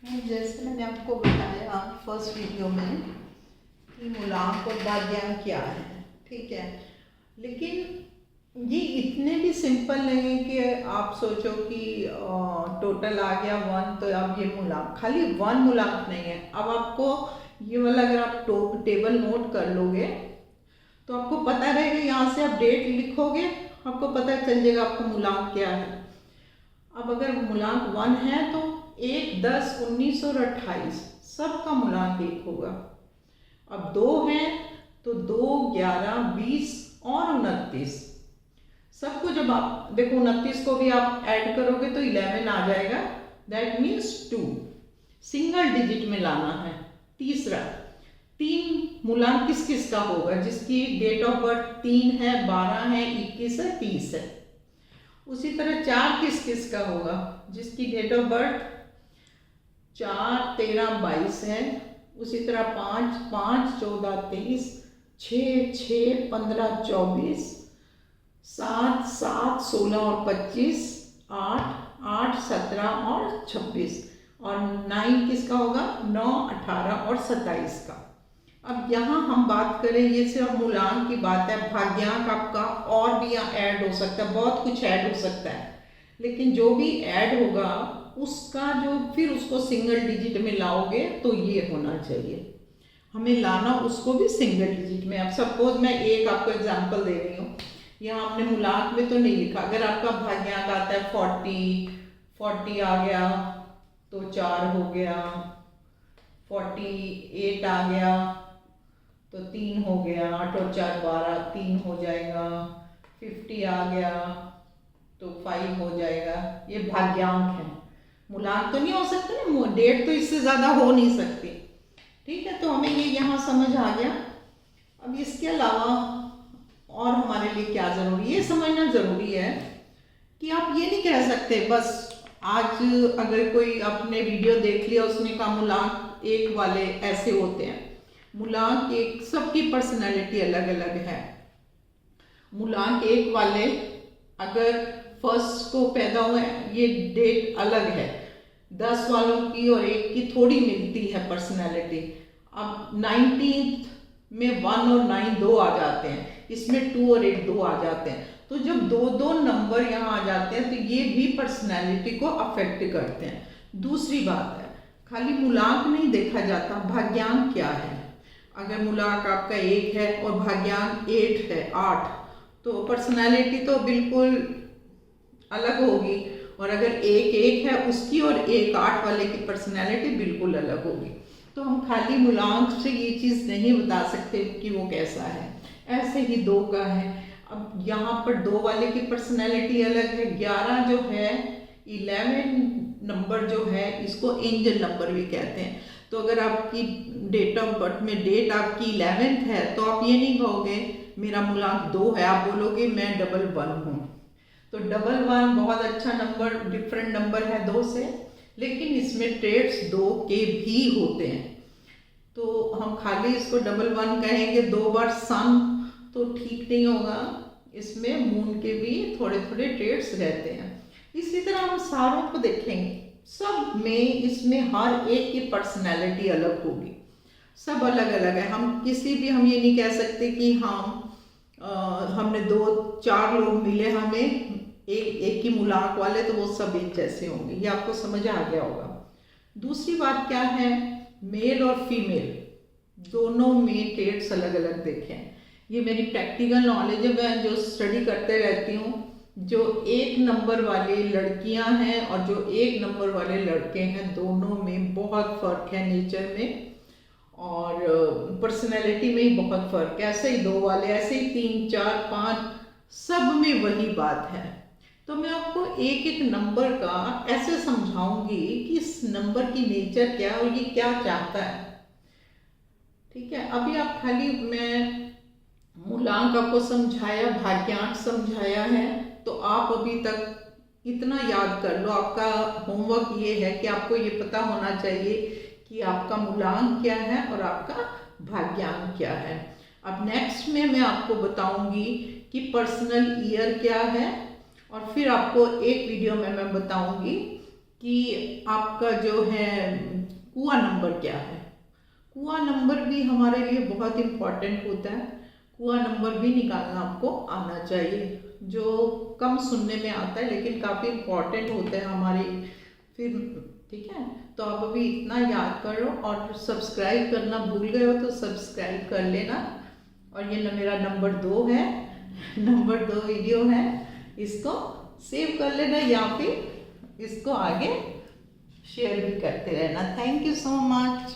जैसे मैंने आपको बताया फर्स्ट वीडियो में कि मूलांक और भाग्यांक क्या है, ठीक है। लेकिन ये इतने भी सिंपल नहीं है कि आप सोचो कि टोटल आ गया 1 तो अब ये मूलांक, खाली 1 मूलांक नहीं है। अब आपको ये वाला अगर आप टेबल नोट कर लोगे तो आपको पता रहेगा, यहाँ से आप डेट लिखोगे आपको पता चल जाएगा आपको मूलांक क्या है। अब अगर मूलांक 1 है तो 1, 10, 19 और 28 सबका मूलांक 1 होगा। अब 2 है तो 2, 11, 20 और 29 सबको जब आप देखो 29 को भी आप ऐड करोगे तो 11 आ जाएगा, दैट मीन्स 2 सिंगल डिजिट में लाना है। तीसरा 3 मूलांक किस किस का होगा, जिसकी डेट ऑफ बर्थ 3 है, 12 है, 21 है, 30 है। उसी तरह 4 किस किस का होगा, जिसकी डेट ऑफ बर्थ 4, 13, 22 है। उसी तरह 5, 5, 14, 23, 6, 6, 15, 24, 7, 7, 16 और 25, 8, 8, 17 और 26 और 9 किसका होगा, 9, 18 और 27 का। अब यहाँ हम बात करें, ये सिर्फ मूलांक की बात है, भाग्यांक आपका और भी यहाँ ऐड हो सकता है, बहुत कुछ ऐड हो सकता है। लेकिन जो भी ऐड होगा उसका जो फिर उसको सिंगल डिजिट में लाओगे तो ये होना चाहिए, हमें लाना उसको भी सिंगल डिजिट में। अब सपोज मैं एक आपको एग्जांपल दे रही हूँ, यहाँ हमने मूलांक में तो नहीं लिखा। अगर आपका भाग्यांक आता है 40 आ गया तो 4 हो गया, 48 आ गया तो 3 हो गया, 8 और 4 12, 3 हो जाएगा। 50 आ गया तो 5 हो जाएगा। ये भाग्यांक है, मूलांक तो नहीं हो सकते ना, डेट तो इससे ज़्यादा हो नहीं सकती, ठीक है। तो हमें ये यहाँ समझ आ गया। अब इसके अलावा और हमारे लिए क्या ज़रूरी है, ये समझना ज़रूरी है कि आप ये नहीं कह सकते बस आज अगर कोई आपने वीडियो देख लिया उसने कहा मूलांक 1 वाले ऐसे होते हैं। मूलांक 1 सबकी पर्सनैलिटी अलग अलग है। मूलांक 1 वाले अगर फर्स्ट को पैदा हुए ये डेट अलग है, 10 वालों की और 1 की थोड़ी मिलती है पर्सनैलिटी। अब 19th में 1 और 9 2 आ जाते हैं, इसमें 2 और 1 2 आ जाते हैं। तो जब 2 नंबर यहाँ आ जाते हैं तो ये भी पर्सनैलिटी को अफेक्ट करते हैं। दूसरी बात है, खाली मूलांक नहीं देखा जाता, भाग्यांक क्या है। अगर मूलांक आपका 1 है और भाग्यांक 8 तो पर्सनैलिटी तो बिल्कुल अलग होगी। और अगर 1 है उसकी और 8 वाले की पर्सनैलिटी बिल्कुल अलग होगी। तो हम खाली मूलांक से ये चीज़ नहीं बता सकते कि वो कैसा है। ऐसे ही 2 का है, अब यहाँ पर 2 वाले की पर्सनैलिटी अलग है। 11 जो है, 11 नंबर जो है इसको एंजल नंबर भी कहते हैं। तो अगर आपकी डेट ऑफ बर्थ में डेट आपकी 11th है तो आप ये नहीं कहोगे मेरा मूलांक 2 है, आप बोलोगे मैं 11 हूँ। तो 11 बहुत अच्छा नंबर, डिफरेंट नंबर है 2 से, लेकिन इसमें ट्रेड्स 2 के भी होते हैं। तो हम खाली इसको 11 कहेंगे 2 बार सन तो ठीक नहीं होगा, इसमें मून के भी थोड़े थोड़े ट्रेड्स रहते हैं। इसी तरह हम सारों को देखेंगे, सब में इसमें हर एक की पर्सनैलिटी अलग होगी, सब अलग अलग है। हम किसी भी हम ये नहीं कह सकते कि हमने 2-4 लोग मिले हमें एक ही मूलांक वाले तो वो सब एक जैसे होंगे, ये आपको समझ आ गया होगा। दूसरी बात क्या है, मेल और फीमेल दोनों में ट्रेड्स अलग अलग देखें। ये मेरी प्रैक्टिकल नॉलेज है, मैं जो स्टडी करते रहती हूँ। जो 1 नंबर वाली लड़कियां हैं और जो 1 नंबर वाले लड़के हैं, दोनों में बहुत फ़र्क है, नेचर में और पर्सनैलिटी में ही बहुत फ़र्क है। ऐसे ही 2 वाले, ऐसे ही 3, 4, 5 सब में वही बात है। तो मैं आपको एक नंबर का ऐसे समझाऊंगी कि इस नंबर की नेचर क्या है और ये क्या चाहता है, ठीक है। अभी आप खाली मैं मूलांक आपको समझाया, भाग्यांक समझाया है, तो आप अभी तक इतना याद कर लो। आपका होमवर्क ये है कि आपको ये पता होना चाहिए कि आपका मूलांक क्या है और आपका भाग्यांक क्या है। अब नेक्स्ट में मैं आपको बताऊंगी कि पर्सनल ईयर क्या है, और फिर आपको एक वीडियो में मैं बताऊंगी कि आपका जो है कुआं नंबर क्या है। कुआं नंबर भी हमारे लिए बहुत इम्पॉर्टेंट होता है। कुआं नंबर भी निकालना आपको आना चाहिए, जो कम सुनने में आता है लेकिन काफ़ी इम्पॉर्टेंट होता है हमारी फिर। ठीक है, तो आप अभी इतना याद करो और सब्सक्राइब करना भूल गए हो तो सब्सक्राइब कर लेना। और ये मेरा नंबर 2 है, नंबर 2 वीडियो है, इसको सेव कर लेना या फिर इसको आगे शेयर भी करते रहना। Thank you so much.